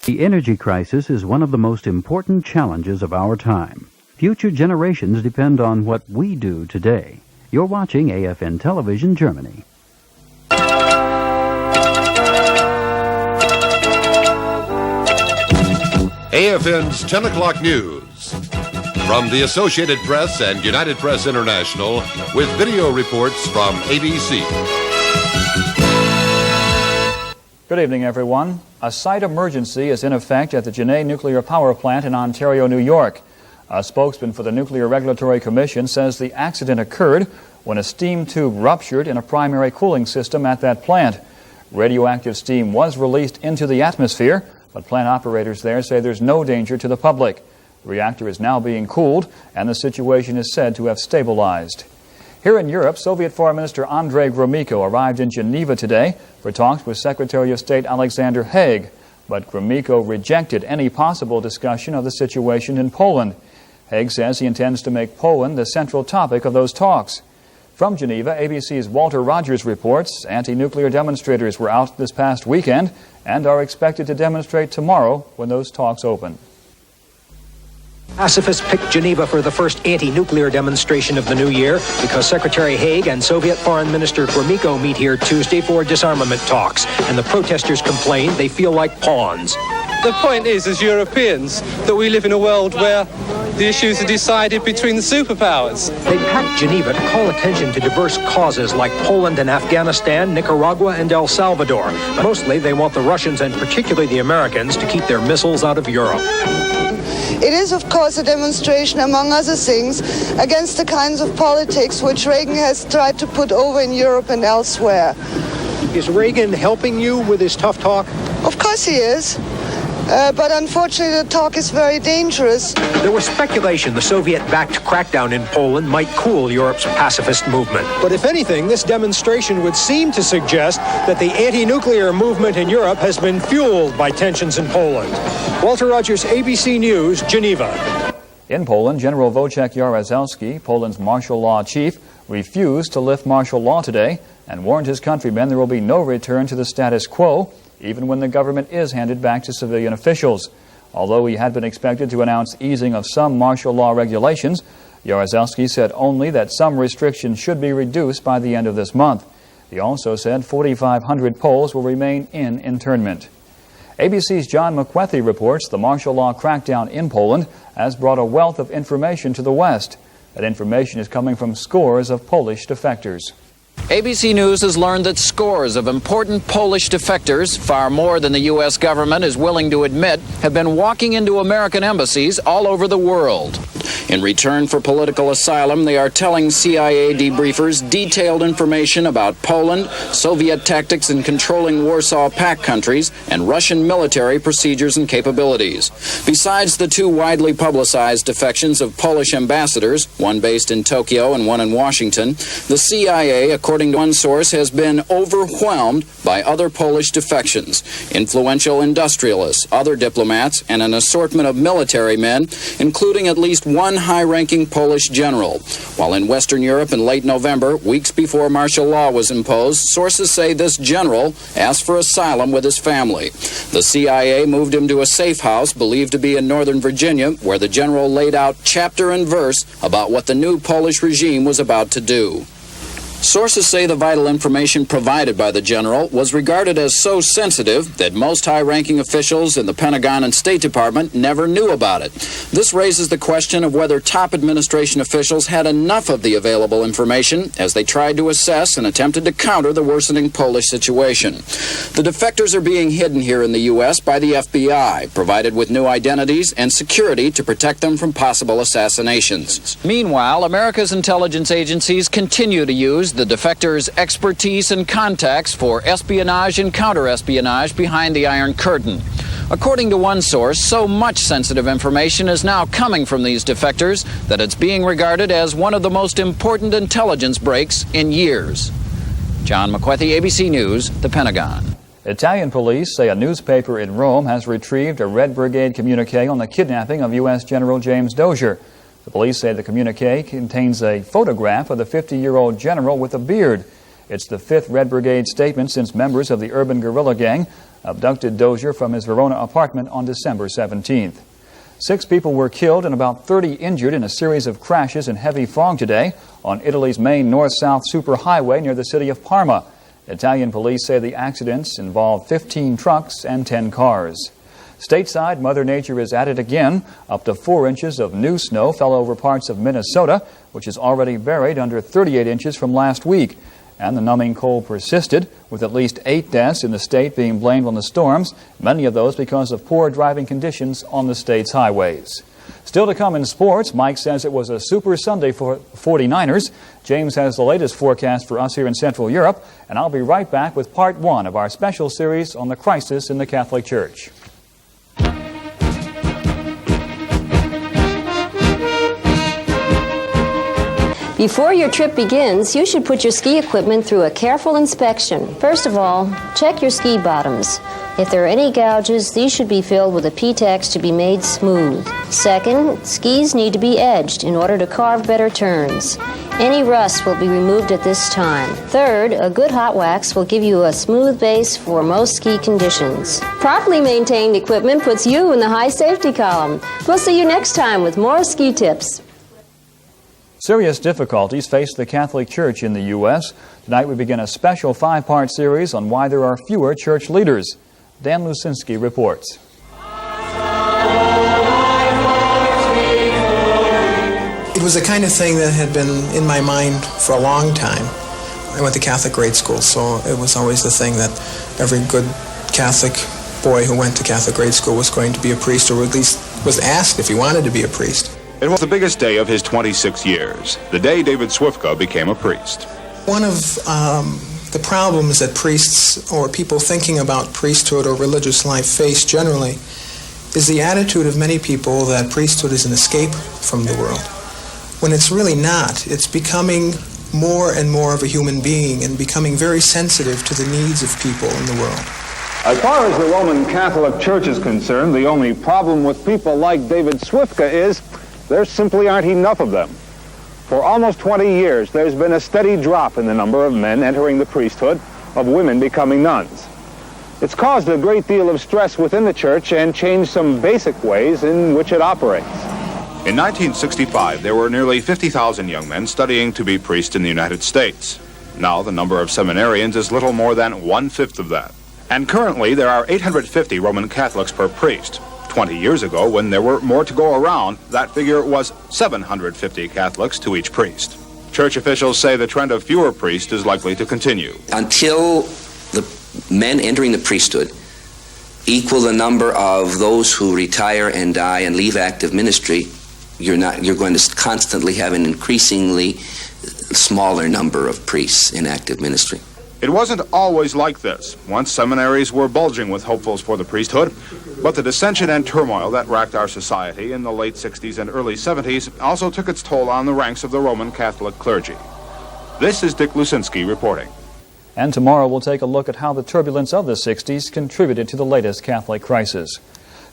The energy crisis is one of the most important challenges of our time. Future generations depend on what we do today. You're watching AFN Television, Germany. AFN's 10 o'clock news. From the Associated Press and United Press International, with video reports from ABC. Good evening, everyone. A site emergency is in effect at the Geneva nuclear power plant in Ontario, New York. A spokesman for the Nuclear Regulatory Commission says the accident occurred when a steam tube ruptured in a primary cooling system at that plant. Radioactive steam was released into the atmosphere, but plant operators there say there's no danger to the public. The reactor is now being cooled, and the situation is said to have stabilized. Here in Europe, Soviet Foreign Minister Andrei Gromyko arrived in Geneva today for talks with Secretary of State Alexander Haig, but Gromyko rejected any possible discussion of the situation in Poland. Haig says he intends to make Poland the central topic of those talks. From Geneva, ABC's Walter Rogers reports anti-nuclear demonstrators were out this past weekend and are expected to demonstrate tomorrow when those talks open. Pacifists picked Geneva for the first anti-nuclear demonstration of the new year because Secretary Haig and Soviet Foreign Minister Gromyko meet here Tuesday for disarmament talks, and the protesters complain they feel like pawns. The point is, as Europeans, that we live in a world where the issues are decided between the superpowers. They packed Geneva to call attention to diverse causes like Poland and Afghanistan, Nicaragua and El Salvador. But mostly they want the Russians and particularly the Americans to keep their missiles out of Europe. It is, of course, a demonstration, among other things, against the kinds of politics which Reagan has tried to put over in Europe and elsewhere. Is Reagan helping you with his tough talk? Of course he is. But unfortunately, the talk is very dangerous. There was speculation the Soviet-backed crackdown in Poland might cool Europe's pacifist movement. But if anything, this demonstration would seem to suggest that the anti-nuclear movement in Europe has been fueled by tensions in Poland. Walter Rogers, ABC News, Geneva. In Poland, General Wojciech Jaruzelski, Poland's martial law chief, refused to lift martial law today and warned his countrymen there will be no return to the status quo, even when the government is handed back to civilian officials. Although he had been expected to announce easing of some martial law regulations, Jaruzelski said only that some restrictions should be reduced by the end of this month. He also said 4,500 Poles will remain in internment. ABC's John McWethy reports the martial law crackdown in Poland has brought a wealth of information to the West. That information is coming from scores of Polish defectors. ABC News has learned that scores of important Polish defectors, far more than the U.S. government is willing to admit, have been walking into American embassies all over the world. In return for political asylum, they are telling CIA debriefers detailed information about Poland, Soviet tactics in controlling Warsaw Pact countries, and Russian military procedures and capabilities. Besides the two widely publicized defections of Polish ambassadors, one based in Tokyo and one in Washington, the CIA, according to one source, has been overwhelmed by other Polish defections, influential industrialists, other diplomats, and an assortment of military men, including at least one high-ranking Polish general. While in Western Europe in late November, weeks before martial law was imposed, sources say this general asked for asylum with his family. The CIA moved him to a safe house believed to be in Northern Virginia, where the general laid out chapter and verse about what the new Polish regime was about to do. Sources say the vital information provided by the general was regarded as so sensitive that most high-ranking officials in the Pentagon and State Department never knew about it. This raises the question of whether top administration officials had enough of the available information as they tried to assess and attempted to counter the worsening Polish situation. The defectors are being hidden here in the U.S. by the FBI, provided with new identities and security to protect them from possible assassinations. Meanwhile, America's intelligence agencies continue to use the defectors' expertise and contacts for espionage and counter-espionage behind the Iron Curtain. According to one source, so much sensitive information is now coming from these defectors that it's being regarded as one of the most important intelligence breaks in years. John McWethy, ABC News, the Pentagon. Italian police say a newspaper in Rome has retrieved a Red Brigade communique on the kidnapping of U.S. General James Dozier. The police say the communique contains a photograph of the 50-year-old general with a beard. It's the fifth Red Brigade statement since members of the urban guerrilla gang abducted Dozier from his Verona apartment on December 17th. 6 people were killed and about 30 injured in a series of crashes in heavy fog today on Italy's main north-south superhighway near the city of Parma. Italian police say the accidents involved 15 trucks and 10 cars. Stateside, Mother Nature is at it again. Up to 4 inches of new snow fell over parts of Minnesota, which is already buried under 38 inches from last week. And the numbing cold persisted, with at least 8 deaths in the state being blamed on the storms, many of those because of poor driving conditions on the state's highways. Still to come in sports, Mike says it was a super Sunday for 49ers. James has the latest forecast for us here in Central Europe, and I'll be right back with part 1 of our special series on the crisis in the Catholic Church. Before your trip begins, you should put your ski equipment through a careful inspection. First of all, check your ski bottoms. If there are any gouges, these should be filled with a P-Tex to be made smooth. Second, skis need to be edged in order to carve better turns. Any rust will be removed at this time. Third, a good hot wax will give you a smooth base for most ski conditions. Properly maintained equipment puts you in the high safety column. We'll see you next time with more ski tips. Serious difficulties face the Catholic Church in the U.S. Tonight we begin a special 5-part series on why there are fewer church leaders. Dan Lusinski reports. It was the kind of thing that had been in my mind for a long time. I went to Catholic grade school, so it was always the thing that every good Catholic boy who went to Catholic grade school was going to be a priest, or at least was asked if he wanted to be a priest. It was the biggest day of his 26 years, the day David Swifka became a priest. One of the problems that priests or people thinking about priesthood or religious life face generally is the attitude of many people that priesthood is an escape from the world, when it's really not. It's becoming more and more of a human being and becoming very sensitive to the needs of people in the world. As far as the Roman Catholic Church is concerned, the only problem with people like David Swifka is there simply aren't enough of them. For almost 20 years, there's been a steady drop in the number of men entering the priesthood, of women becoming nuns. It's caused a great deal of stress within the church and changed some basic ways in which it operates. In 1965, there were nearly 50,000 young men studying to be priests in the United States. Now the number of seminarians is little more than 1/5 of that. And currently there are 850 Roman Catholics per priest. 20 years ago, when there were more to go around, that figure was 750 Catholics to each priest. Church officials say the trend of fewer priests is likely to continue. Until the men entering the priesthood equal the number of those who retire and die and leave active ministry, you're going to constantly have an increasingly smaller number of priests in active ministry. It wasn't always like this. Once seminaries were bulging with hopefuls for the priesthood, but the dissension and turmoil that racked our society in the late 60s and early 70s also took its toll on the ranks of the Roman Catholic clergy. This is Dick Lusinski reporting. And tomorrow we'll take a look at how the turbulence of the 60s contributed to the latest Catholic crisis.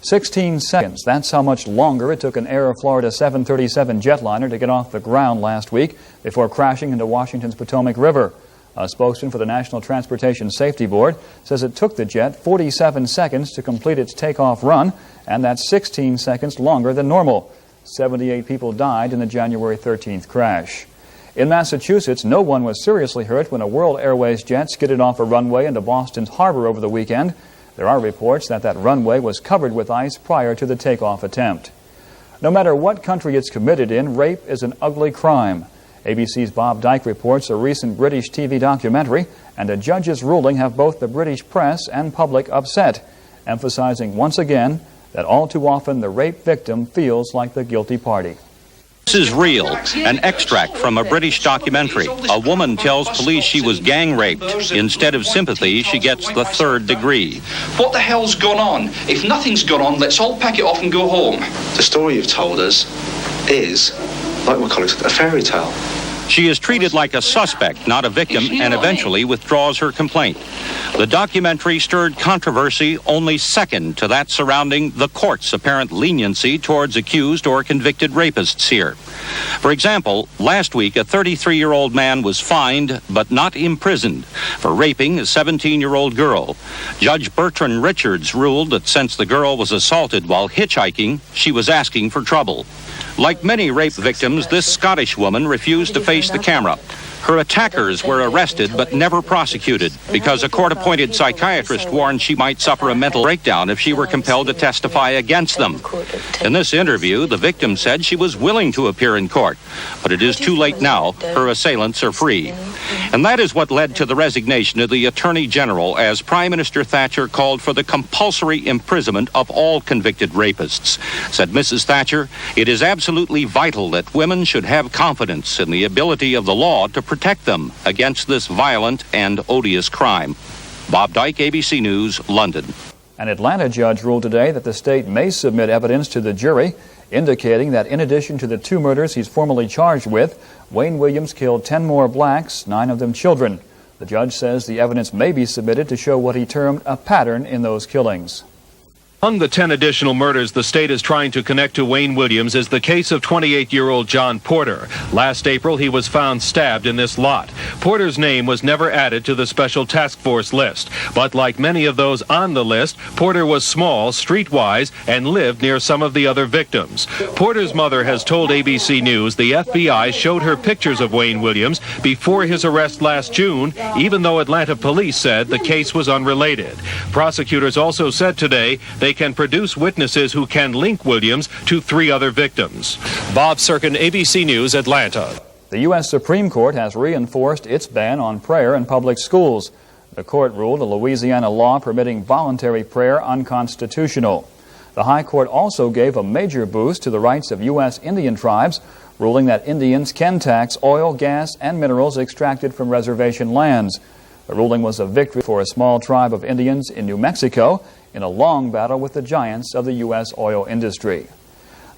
16 seconds, that's how much longer it took an Air Florida 737 jetliner to get off the ground last week before crashing into Washington's Potomac River. A spokesman for the National Transportation Safety Board says it took the jet 47 seconds to complete its takeoff run, and that's 16 seconds longer than normal. 78 people died in the January 13th crash. In Massachusetts, no one was seriously hurt when a World Airways jet skidded off a runway into Boston's harbor over the weekend. There are reports that that runway was covered with ice prior to the takeoff attempt. No matter what country it's committed in, rape is an ugly crime. ABC's Bob Dyke reports a recent British TV documentary and a judge's ruling have both the British press and public upset, emphasizing once again that all too often the rape victim feels like the guilty party. This is real, an extract from a British documentary. A woman tells police she was gang raped. Instead of sympathy, she gets the 3rd degree. What the hell's gone on? If nothing's gone on, let's all pack it off and go home. The story you've told us is, like my colleagues said, a fairy tale. She is treated like a suspect, not a victim, and eventually withdraws her complaint. The documentary stirred controversy only second to that surrounding the court's apparent leniency towards accused or convicted rapists here. For example, last week a 33-year-old man was fined but not imprisoned for raping a 17-year-old girl. Judge Bertrand Richards ruled that since the girl was assaulted while hitchhiking, she was asking for trouble. Like many rape victims, this Scottish woman refused to face the camera. Her attackers were arrested but never prosecuted because a court-appointed psychiatrist warned she might suffer a mental breakdown if she were compelled to testify against them. In this interview, the victim said she was willing to appear in court, but it is too late now. Her assailants are free. And that is what led to the resignation of the Attorney General as Prime Minister Thatcher called for the compulsory imprisonment of all convicted rapists. Said Mrs. Thatcher, "It is absolutely vital that women should have confidence in the ability of the law to protect them against this violent and odious crime." Bob Dyke, ABC News, London. An Atlanta judge ruled today that the state may submit evidence to the jury indicating that in addition to the 2 murders he's formally charged with, Wayne Williams killed 10 more blacks, 9 of them children. The judge says the evidence may be submitted to show what he termed a pattern in those killings. Among the 10 additional murders the state is trying to connect to Wayne Williams is the case of 28-year-old John Porter. Last April, he was found stabbed in this lot. Porter's name was never added to the special task force list. But like many of those on the list, Porter was small, streetwise, and lived near some of the other victims. Porter's mother has told ABC News the FBI showed her pictures of Wayne Williams before his arrest last June, even though Atlanta police said the case was unrelated. Prosecutors also said today they can produce witnesses who can link Williams to 3 other victims. Bob Serkin, ABC News, Atlanta. The U.S. Supreme Court has reinforced its ban on prayer in public schools. The court ruled a Louisiana law permitting voluntary prayer unconstitutional. The High Court also gave a major boost to the rights of U.S. Indian tribes, ruling that Indians can tax oil, gas, and minerals extracted from reservation lands. The ruling was a victory for a small tribe of Indians in New Mexico in a long battle with the giants of the U.S. oil industry.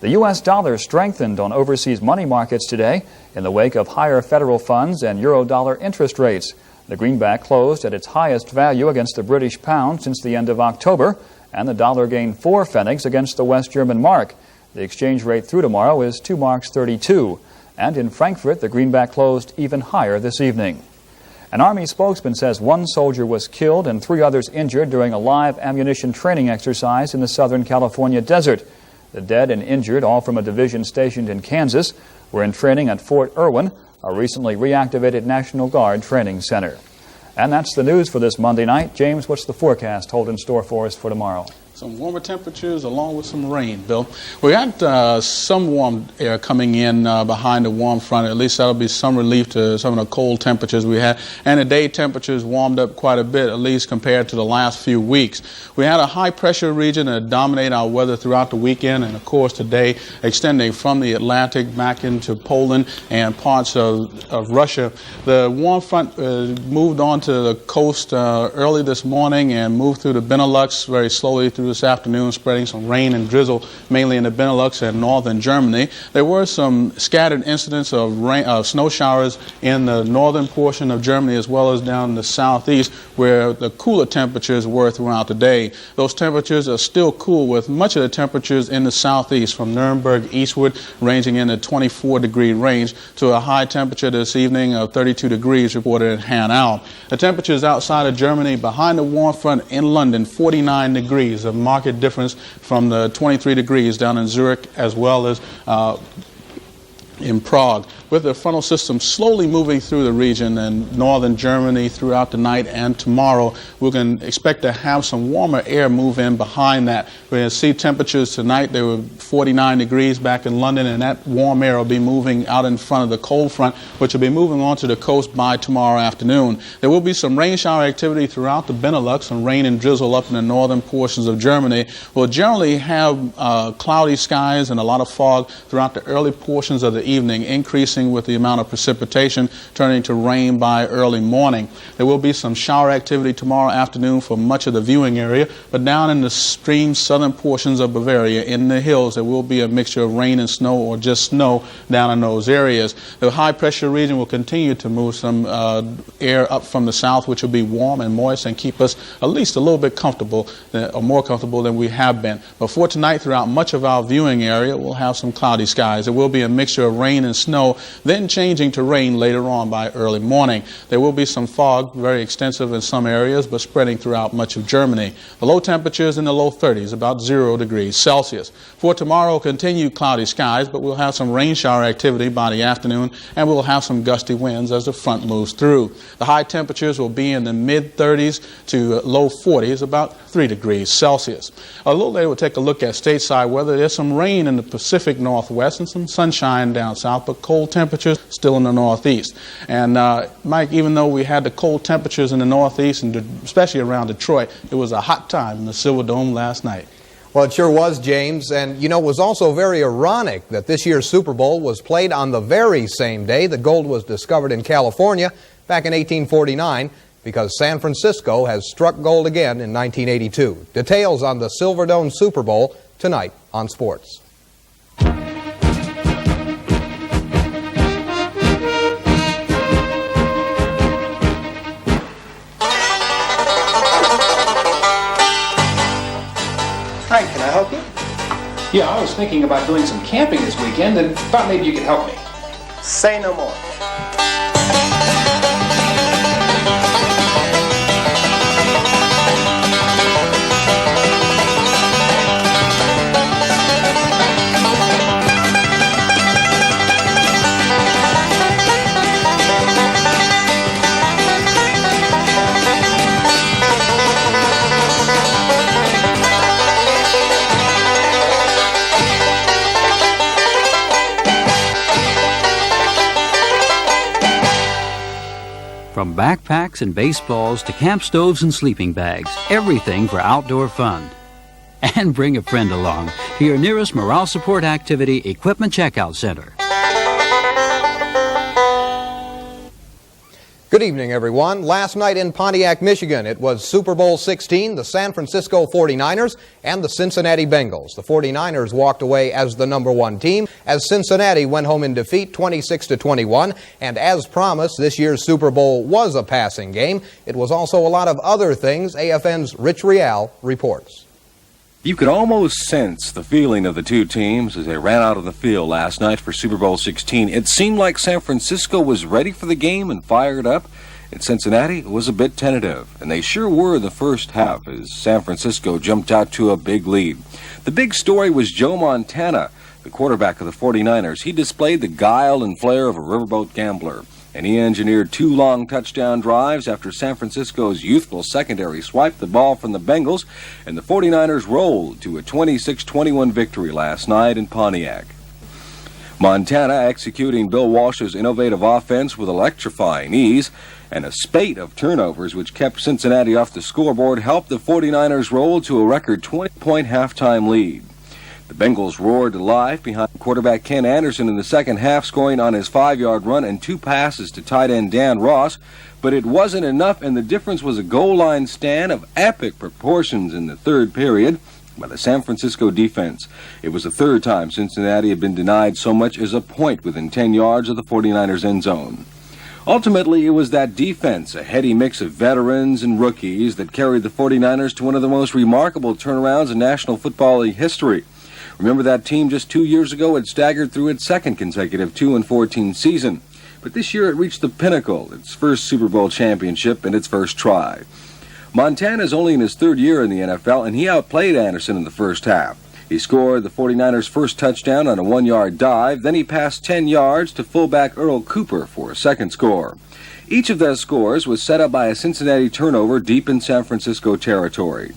The U.S. dollar strengthened on overseas money markets today in the wake of higher federal funds and euro-dollar interest rates. The greenback closed at its highest value against the British pound since the end of October, and the dollar gained 4 pfennigs against the West German mark. The exchange rate through tomorrow is 2 marks 32, and in Frankfurt, the greenback closed even higher this evening. An Army spokesman says 1 soldier was killed and 3 others injured during a live ammunition training exercise in the Southern California desert. The dead and injured, all from a division stationed in Kansas, were in training at Fort Irwin, a recently reactivated National Guard training center. And that's the news for this Monday night. James, what's the forecast hold in store for us for tomorrow? Some warmer temperatures along with some rain, Bill. We got some warm air coming in behind the warm front. At least that'll be some relief to some of the cold temperatures we had. And the day temperatures warmed up quite a bit, at least compared to the last few weeks. We had a high pressure region that dominated our weather throughout the weekend, and of course today extending from the Atlantic back into Poland and parts of Russia. The warm front moved onto the coast early this morning and moved through the Benelux very slowly through this afternoon, spreading some rain and drizzle mainly in the Benelux and northern Germany. There were some scattered incidents of snow showers in the northern portion of Germany as well as down in the southeast where the cooler temperatures were throughout the day. Those temperatures are still cool with much of the temperatures in the southeast from Nuremberg eastward ranging in the 24-degree range to a high temperature this evening of 32 degrees reported in Hanau. The temperatures outside of Germany behind the warm front in London, 49 degrees, a marked difference from the 23 degrees down in Zurich as well as in Prague. With the frontal system slowly moving through the region and northern Germany throughout the night and tomorrow, we can expect to have some warmer air move in behind that. We're going to see temperatures tonight. They were 49 degrees back in London, and that warm air will be moving out in front of the cold front, which will be moving onto the coast by tomorrow afternoon. There will be some rain shower activity throughout the Benelux, some rain and drizzle up in the northern portions of Germany. We'll generally have cloudy skies and a lot of fog throughout the early portions of the evening, increasing increasing with the amount of precipitation, turning to rain by early morning. There will be some shower activity tomorrow afternoon for much of the viewing area, but down in the extreme southern portions of Bavaria, in the hills, there will be a mixture of rain and snow or just snow down in those areas. The high pressure region will continue to move some air up from the south, which will be warm and moist and keep us at least a little bit comfortable, or more comfortable than we have been. But for tonight, throughout much of our viewing area, we'll have some cloudy skies. There will be a mixture of rain and snow, then changing to rain later on by early morning. There will be some fog, very extensive in some areas, but spreading throughout much of Germany. The low temperatures in the low 30s, about 0 degrees Celsius. For tomorrow, continued cloudy skies, but we'll have some rain shower activity by the afternoon, and we'll have some gusty winds as the front moves through. The high temperatures will be in the mid-30s to low 40s, about 3 degrees Celsius. A little later, we'll take a look at stateside weather. There's some rain in the Pacific Northwest and some sunshine down south, but cold temperatures still in the Northeast. And Mike, even though we had the cold temperatures in the Northeast, and especially around Detroit, it was a hot time in the Silver Dome last night. Well, it sure was, James. And, you know, it was also very ironic that this year's Super Bowl was played on the very same day that gold was discovered in California back in 1849, because San Francisco has struck gold again in 1982. Details on the Silver Dome Super Bowl tonight on Sports. Frank, can I help you? Yeah, I was thinking about doing some camping this weekend and thought maybe you could help me. Say no more. From backpacks and baseballs to camp stoves and sleeping bags, everything for outdoor fun. And bring a friend along to your nearest morale support activity equipment checkout center. Good evening, everyone. Last night in Pontiac, Michigan, it was Super Bowl 16, the San Francisco 49ers and the Cincinnati Bengals. The 49ers walked away as the #1 team, as Cincinnati went home in defeat 26-21. And as promised, this year's Super Bowl was a passing game. It was also a lot of other things. AFN's Rich Rial reports. You could almost sense the feeling of the two teams as they ran out of the field last night for Super Bowl 16. It seemed like San Francisco was ready for the game and fired up, and Cincinnati was a bit tentative. And they sure were in the first half as San Francisco jumped out to a big lead. The big story was Joe Montana, the quarterback of the 49ers. He displayed the guile and flair of a riverboat gambler, and he engineered 2 long touchdown drives after San Francisco's youthful secondary swiped the ball from the Bengals, and the 49ers rolled to a 26-21 victory last night in Pontiac. Montana executing Bill Walsh's innovative offense with electrifying ease, and a spate of turnovers which kept Cincinnati off the scoreboard helped the 49ers roll to a record 20-point halftime lead. The Bengals roared to life behind quarterback Ken Anderson in the second half, scoring on his 5-yard run and 2 passes to tight end Dan Ross. But it wasn't enough, and the difference was a goal line stand of epic proportions in the third period by the San Francisco defense. It was the third time Cincinnati had been denied so much as a point within 10 yards of the 49ers end zone. Ultimately, it was that defense, a heady mix of veterans and rookies, that carried the 49ers to one of the most remarkable turnarounds in National Football League history. Remember, that team just 2 years ago had staggered through its second consecutive 2-14 season. But this year it reached the pinnacle, its first Super Bowl championship and its first try. Montana is only in his 3rd year in the NFL, and he outplayed Anderson in the first half. He scored the 49ers' first touchdown on a 1-yard dive, then he passed 10 yards to fullback Earl Cooper for a second score. Each of those scores was set up by a Cincinnati turnover deep in San Francisco territory.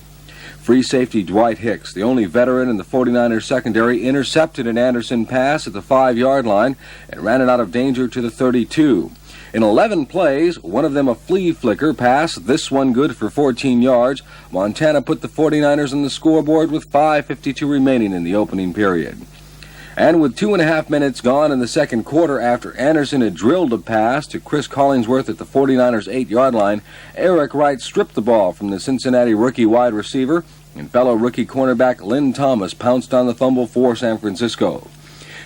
Free safety Dwight Hicks, the only veteran in the 49ers secondary, intercepted an Anderson pass at the 5-yard line and ran it out of danger to the 32. In 11 plays, one of them a flea flicker pass, this one good for 14 yards, Montana put the 49ers on the scoreboard with 5:52 remaining in the opening period. And with 2.5 minutes gone in the second quarter after Anderson had drilled a pass to Chris Collingsworth at the 49ers' 8-yard line, Eric Wright stripped the ball from the Cincinnati rookie wide receiver, and fellow rookie cornerback Lynn Thomas pounced on the fumble for San Francisco.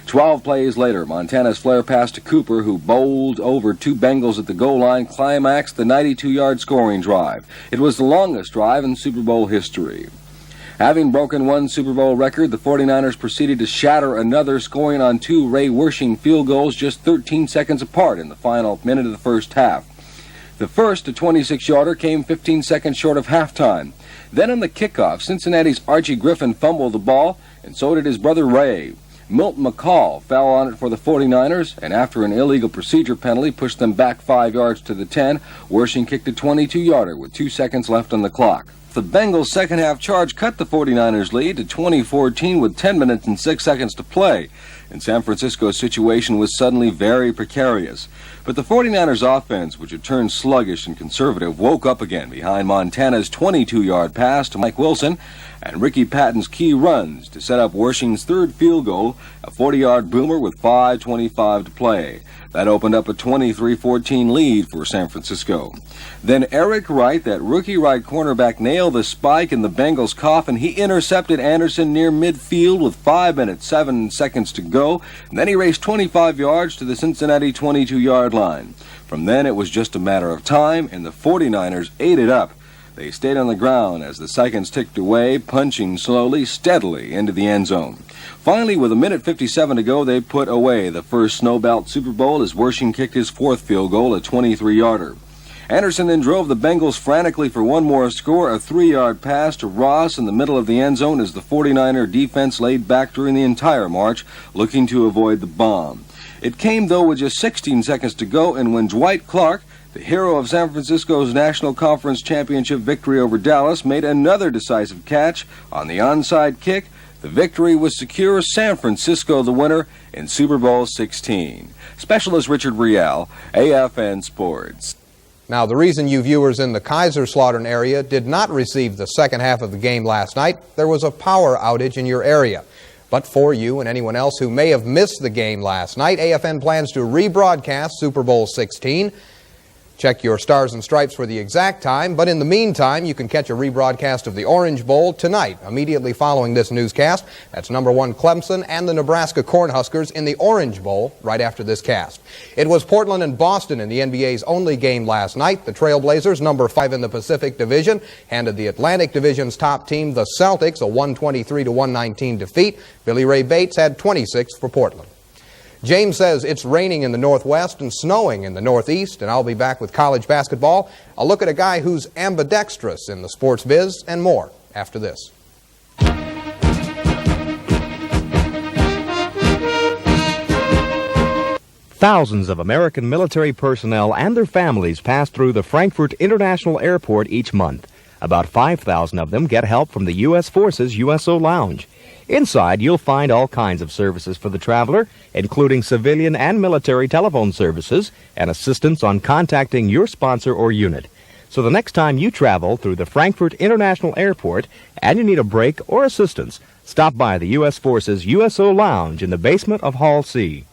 12 plays later, Montana's flare pass to Cooper, who bowled over 2 Bengals at the goal line, climaxed the 92-yard scoring drive. It was the longest drive in Super Bowl history. Having broken one Super Bowl record, the 49ers proceeded to shatter another, scoring on 2 Ray Wersching field goals just 13 seconds apart in the final minute of the first half. The first, a 26-yarder, came 15 seconds short of halftime. Then on the kickoff, Cincinnati's Archie Griffin fumbled the ball, and so did his brother Ray. Milton McCall fell on it for the 49ers, and after an illegal procedure penalty pushed them back 5 yards to the 10, Wersching kicked a 22-yarder with 2 seconds left on the clock. The Bengals' second-half charge cut the 49ers' lead to 20-14 with 10 minutes and 6 seconds to play, and San Francisco's situation was suddenly very precarious. But the 49ers' offense, which had turned sluggish and conservative, woke up again behind Montana's 22-yard pass to Mike Wilson and Ricky Patton's key runs to set up Wersching's third field goal, a 40-yard boomer with 5:25 to play. That opened up a 23-14 lead for San Francisco. Then Eric Wright, that rookie right cornerback, nailed the spike in the Bengals' coffin. He intercepted Anderson near midfield with 5 minutes, 7 seconds to go. And then he raced 25 yards to the Cincinnati 22-yard line. From then, it was just a matter of time, and the 49ers ate it up. They stayed on the ground as the seconds ticked away, punching slowly, steadily into the end zone. Finally, with 1:57 to go, they put away the first Snow Belt Super Bowl as Wersching kicked his 4th field goal, a 23-yarder. Anderson then drove the Bengals frantically for one more score, a 3-yard pass to Ross in the middle of the end zone as the 49er defense laid back during the entire march, looking to avoid the bomb. It came, though, with just 16 seconds to go, and when Dwight Clark, the hero of San Francisco's National Conference Championship victory over Dallas, made another decisive catch on the onside kick, the victory was secure. San Francisco the winner in Super Bowl 16. Specialist Richard Rial, AFN Sports. Now, the reason you viewers in the Kaiserslautern area did not receive the second half of the game last night, there was a power outage in your area. But for you and anyone else who may have missed the game last night, AFN plans to rebroadcast Super Bowl 16. Check your Stars and Stripes for the exact time, but in the meantime, you can catch a rebroadcast of the Orange Bowl tonight, immediately following this newscast. That's #1 Clemson and the Nebraska Cornhuskers in the Orange Bowl right after this cast. It was Portland and Boston in the NBA's only game last night. The Trailblazers, #5 in the Pacific Division, handed the Atlantic Division's top team, the Celtics, a 123-119 defeat. Billy Ray Bates had 26 for Portland. James says it's raining in the northwest and snowing in the northeast, and I'll be back with college basketball. I'll look at a guy who's ambidextrous in the sports biz and more after this. Thousands of American military personnel and their families pass through the Frankfurt International Airport each month. About 5,000 of them get help from the U.S. Forces USO Lounge. Inside, you'll find all kinds of services for the traveler, including civilian and military telephone services and assistance on contacting your sponsor or unit. So the next time you travel through the Frankfurt International Airport and you need a break or assistance, stop by the U.S. Forces USO Lounge in the basement of Hall C.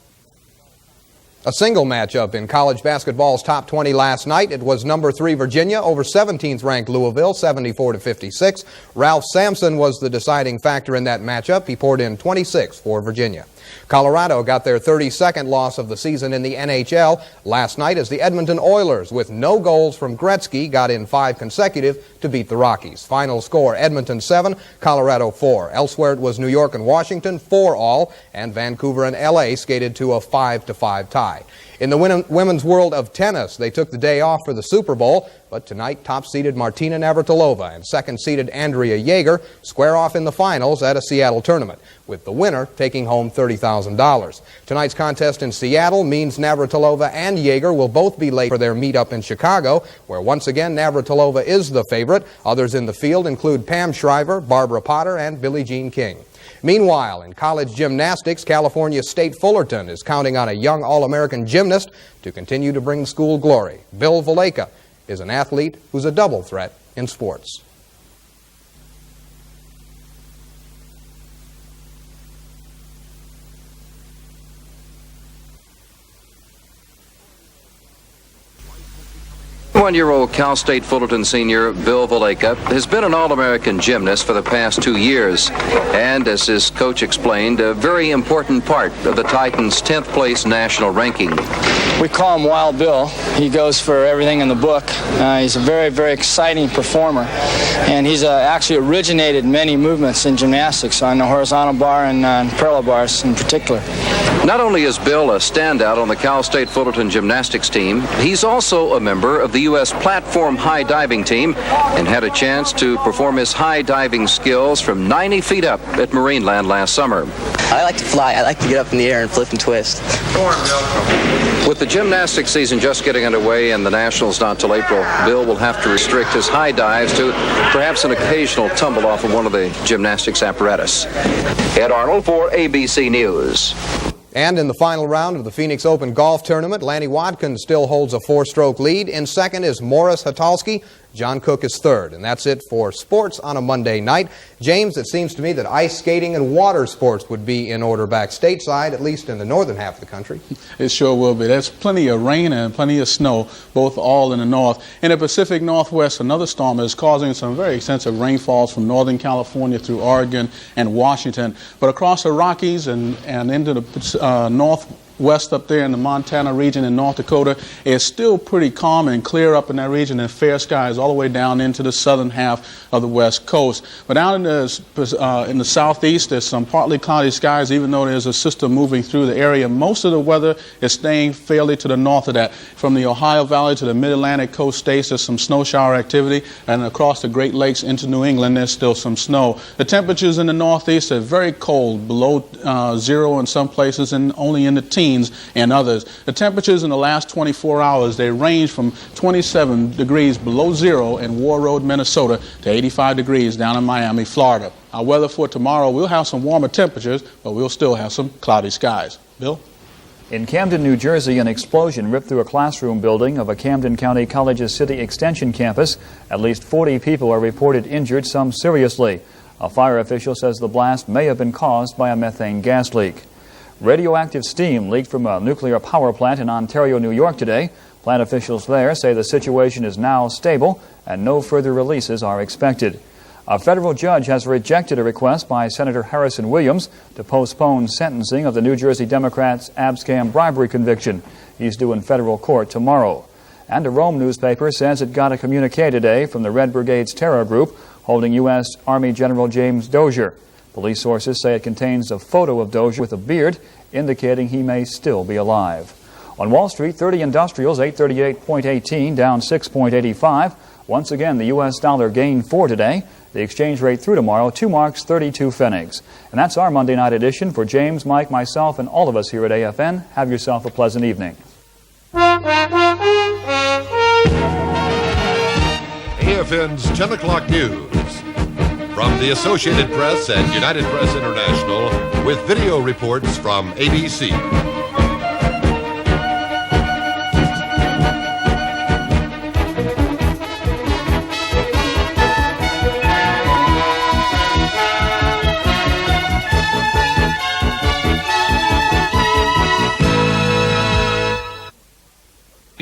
A single matchup in college basketball's top 20 last night. It was #3 Virginia over 17th ranked Louisville, 74-56. Ralph Sampson was the deciding factor in that matchup. He poured in 26 for Virginia. Colorado got their 32nd loss of the season in the NHL last night as the Edmonton Oilers, with no goals from Gretzky, got in 5 consecutive to beat the Rockies. Final score, Edmonton 7, Colorado 4. Elsewhere it was New York and Washington 4-all, and Vancouver and LA skated to a 5-5 tie. In the women's world of tennis, they took the day off for the Super Bowl, but tonight top-seeded Martina Navratilova and second-seeded Andrea Jaeger square off in the finals at a Seattle tournament, with the winner taking home $30,000. Tonight's contest in Seattle means Navratilova and Jaeger will both be late for their meetup in Chicago, where once again Navratilova is the favorite. Others in the field include Pam Shriver, Barbara Potter, and Billie Jean King. Meanwhile, in college gymnastics, California State Fullerton is counting on a young All-American gymnast to continue to bring the school glory. Bill Valeka is an athlete who's a double threat in sports. 21-year-old Cal State Fullerton senior Bill Valeka has been an All-American gymnast for the past 2 years, and as his coach explained, a very important part of the Titans' 10th place national ranking. We call him Wild Bill. He goes for everything in the book. He's a very, very exciting performer, and he's actually originated many movements in gymnastics on the horizontal bar and parallel bars in particular. Not only is Bill a standout on the Cal State Fullerton gymnastics team, he's also a member of the U.S. platform high diving team and had a chance to perform his high diving skills from 90 feet up at Marineland last summer. I like to fly. I like to get up in the air and flip and twist. With the gymnastics season just getting underway and the Nationals not till April, Bill will have to restrict his high dives to perhaps an occasional tumble off of one of the gymnastics apparatus. Ed Arnold for ABC News. And in the final round of the Phoenix Open Golf Tournament, Lanny Wadkins still holds a 4-stroke lead. In second is Morris Hatalski. John Cook is third. And that's it for sports on a Monday night. James, it seems to me that ice skating and water sports would be in order back stateside, at least in the northern half of the country. It sure will be. There's plenty of rain and plenty of snow, both all in the north. In the Pacific Northwest, another storm is causing some very extensive rainfalls from northern California through Oregon and Washington. But across the Rockies and into the northwest up there in the Montana region and North Dakota, it's still pretty calm and clear up in that region, and fair skies all the way down into the southern half of the west coast. But down in the southeast, there's some partly cloudy skies, even though there's a system moving through the area. Most of the weather is staying fairly to the north of that. From the Ohio Valley to the mid-Atlantic coast states, there's some snow shower activity, and across the Great Lakes into New England, there's still some snow. The temperatures in the northeast are very cold, below zero in some places and only in the teens and others. The temperatures in the last 24 hours, they range from 27 degrees below zero in War Road, Minnesota, to 85 degrees down in Miami, Florida. Our weather for tomorrow, we'll have some warmer temperatures, but we'll still have some cloudy skies. Bill? In Camden, New Jersey, an explosion ripped through a classroom building of a Camden County College's City Extension campus. At least 40 people are reported injured, some seriously. A fire official says the blast may have been caused by a methane gas leak. Radioactive steam leaked from a nuclear power plant in Ontario, New York today. Plant officials there say the situation is now stable and no further releases are expected. A federal judge has rejected a request by Senator Harrison Williams to postpone sentencing of the New Jersey Democrat's abscam bribery conviction. He's due in federal court tomorrow. And a Rome newspaper says it got a communique today from the Red Brigade's terror group holding U.S. Army General James Dozier. Police sources say it contains a photo of Dozier with a beard, indicating he may still be alive. On Wall Street, 30 industrials, 838.18, down 6.85. Once again, the U.S. dollar gained 4 today. The exchange rate through tomorrow, 2 marks, 32 pfennigs. And that's our Monday night edition. For James, Mike, myself, and all of us here at AFN, have yourself a pleasant evening. AFN's 10 o'clock news. From the Associated Press and United Press International, with video reports from ABC.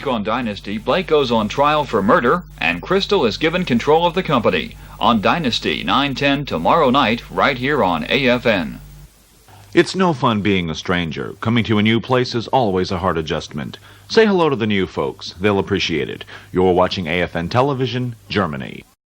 On Dynasty, Blake goes on trial for murder, and Crystal is given control of the company. On Dynasty, 9/10 tomorrow night, right here on AFN. It's no fun being a stranger. Coming to a new place is always a hard adjustment. Say hello to the new folks. They'll appreciate it. You're watching AFN Television, Germany.